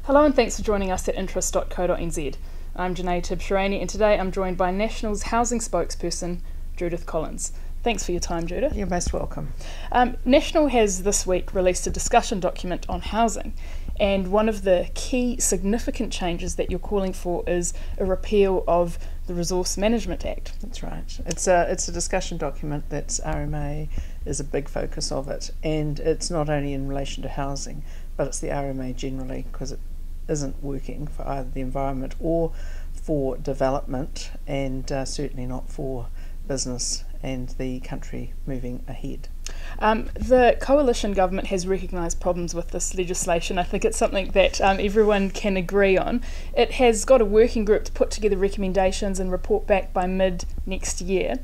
Hello and thanks for joining us at interest.co.nz. I'm Janae Tibshirani and today I'm joined by National's housing spokesperson Judith Collins. Thanks for your time, Judith. You're most welcome. National has this week released a discussion document on housing, and one of the key significant changes that you're calling for is a repeal of the Resource Management Act. That's right. It's a discussion document that's RMA is a big focus of it, and it's not only in relation to housing, but it's the RMA generally, because it isn't working for either the environment or for development, and certainly not for business and the country moving ahead. The coalition government has recognised problems with this legislation. I think it's something that everyone can agree on. It has got a working group to put together recommendations and report back by mid next year.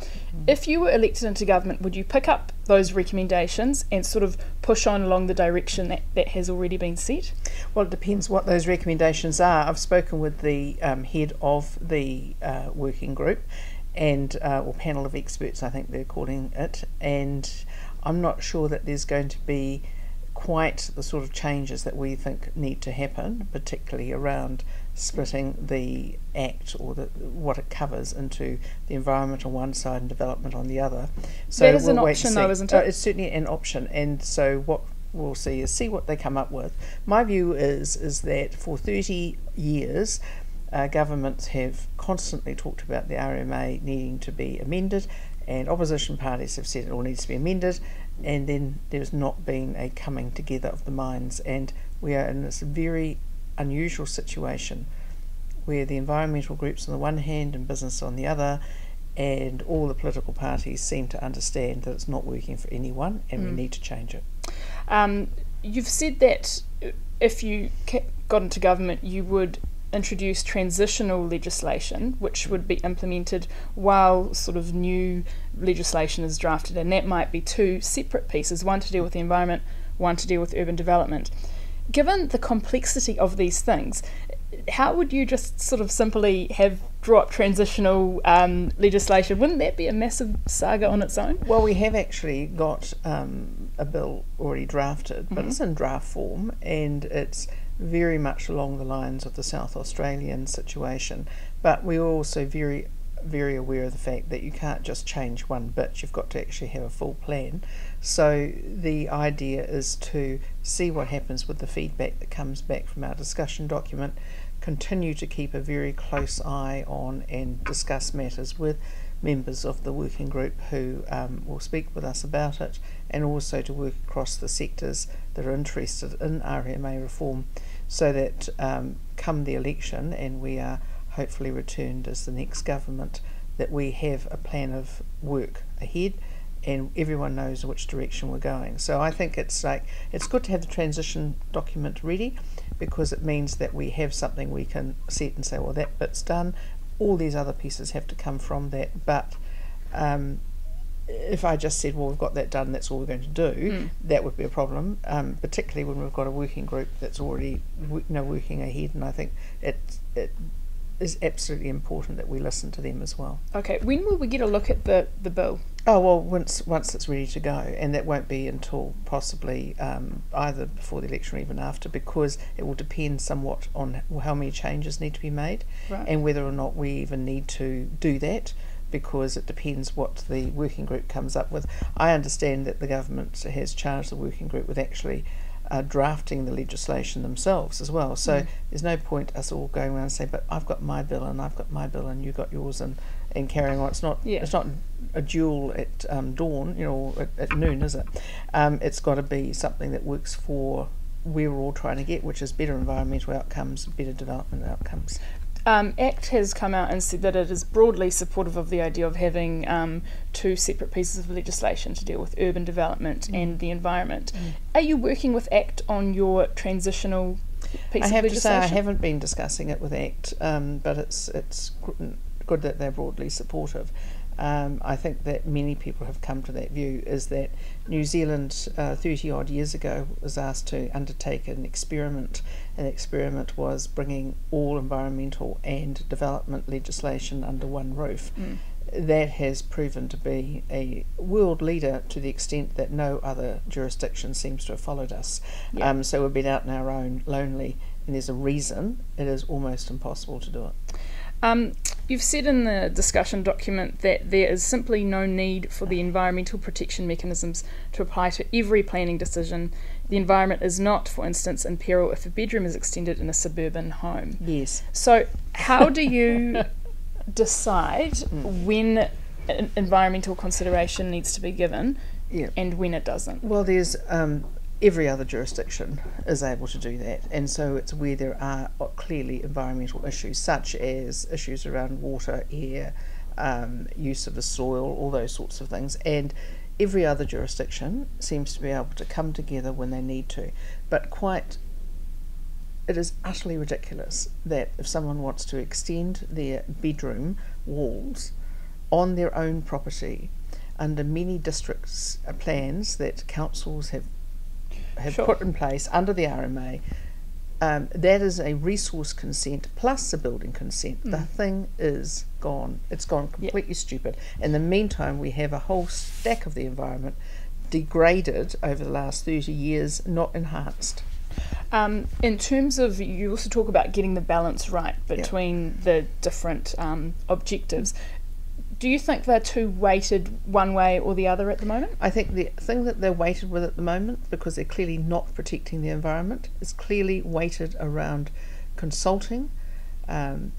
If you were elected into government, would you pick up those recommendations and sort of push on along the direction that has already been set? Well, it depends what those recommendations are. I've spoken with the head of the working group, and or panel of experts, I think they're calling it, and I'm not sure that there's going to be quite the sort of changes that we think need to happen, particularly around splitting the Act or what it covers into the environment on one side and development on the other. So that is an option though, isn't it? It's certainly an option, and so what we'll see what they come up with. My view is that for 30 years governments have constantly talked about the RMA needing to be amended, and opposition parties have said it all needs to be amended, and then there's not been a coming together of the minds, and we are in this very unusual situation where the environmental groups on the one hand and business on the other, and all the political parties seem to understand that it's not working for anyone and we need to change it. You've said that if you got into government you would introduce transitional legislation which would be implemented while sort of new legislation is drafted, and that might be two separate pieces, one to deal with the environment, one to deal with urban development. Given the complexity of these things, how would you just sort of simply have dropped transitional legislation? Wouldn't that be a massive saga on its own? Well, we have actually got a bill already drafted, but it's in draft form, and it's very much along the lines of the South Australian situation, but we're also very aware of the fact that you can't just change one bit, you've got to actually have a full plan. So the idea is to see what happens with the feedback that comes back from our discussion document, continue to keep a very close eye on and discuss matters with members of the working group who will speak with us about it, and also to work across the sectors that are interested in RMA reform, so that come the election and we are hopefully returned as the next government, that we have a plan of work ahead and everyone knows which direction we're going. So I think it's good to have the transition document ready, because it means that we have something we can set and say, well, that bit's done, all these other pieces have to come from that. But if I just said, well, we've got that done, that's all we're going to do, that would be a problem, particularly when we've got a working group that's already working ahead, and I think it is absolutely important that we listen to them as well. Okay, when will we get a look at the bill? Oh, well, once it's ready to go, and that won't be until possibly either before the election or even after, because it will depend somewhat on how many changes need to be made, right, and whether or not we even need to do that, because it depends what the working group comes up with. I understand that the government has charged the working group with actually drafting the legislation themselves as well, so there's no point us all going around and saying, but I've got my bill and I've got my bill and you got yours, and carrying on. It's not a duel at dawn, at noon, is it? It's got to be something that works for where we're all trying to get, which is better environmental outcomes, better development outcomes. ACT has come out and said that it is broadly supportive of the idea of having two separate pieces of legislation to deal with urban development and the environment. Are you working with ACT on your transitional piece of legislation? I have to say I haven't been discussing it with ACT, but it's good that they're broadly supportive. I think that many people have come to that view, is that New Zealand 30 odd years ago was asked to undertake an experiment, and the experiment was bringing all environmental and development legislation under one roof. That has proven to be a world leader to the extent that no other jurisdiction seems to have followed us. So we've been out on our own, lonely, and there's a reason, it is almost impossible to do it. You've said in the discussion document that there is simply no need for the environmental protection mechanisms to apply to every planning decision. The environment is not, for instance, in peril if a bedroom is extended in a suburban home. Yes. So how do you decide when environmental consideration needs to be given and when it doesn't? Well, there's every other jurisdiction is able to do that, and so it's where there are clearly environmental issues, such as issues around water, air, use of the soil, all those sorts of things, and every other jurisdiction seems to be able to come together when they need to. But it is utterly ridiculous that if someone wants to extend their bedroom walls on their own property under many districts plans that councils have put in place under the RMA, that is a resource consent plus a building consent. The thing is gone. It's gone completely stupid. In the meantime, we have a whole stack of the environment degraded over the last 30 years, not enhanced. In terms of, you also talk about getting the balance right between the different objectives. Do you think they're too weighted one way or the other at the moment? I think the thing that they're weighted with at the moment, because they're clearly not protecting the environment, is clearly weighted around consulting,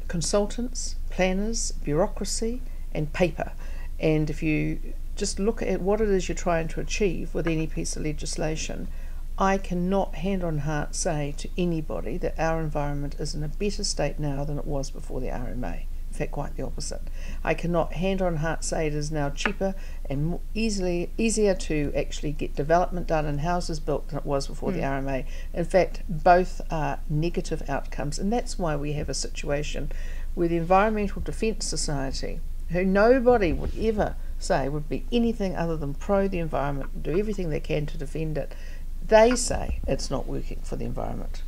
consultants, planners, bureaucracy, and paper. And if you just look at what it is you're trying to achieve with any piece of legislation, I cannot hand on heart say to anybody that our environment is in a better state now than it was before the RMA. In fact, quite the opposite. I cannot hand on heart say it is now cheaper and easier to actually get development done and houses built than it was before the RMA. In fact, both are negative outcomes, and that's why we have a situation where the Environmental Defence Society, who nobody would ever say would be anything other than pro the environment, do everything they can to defend it, they say it's not working for the environment.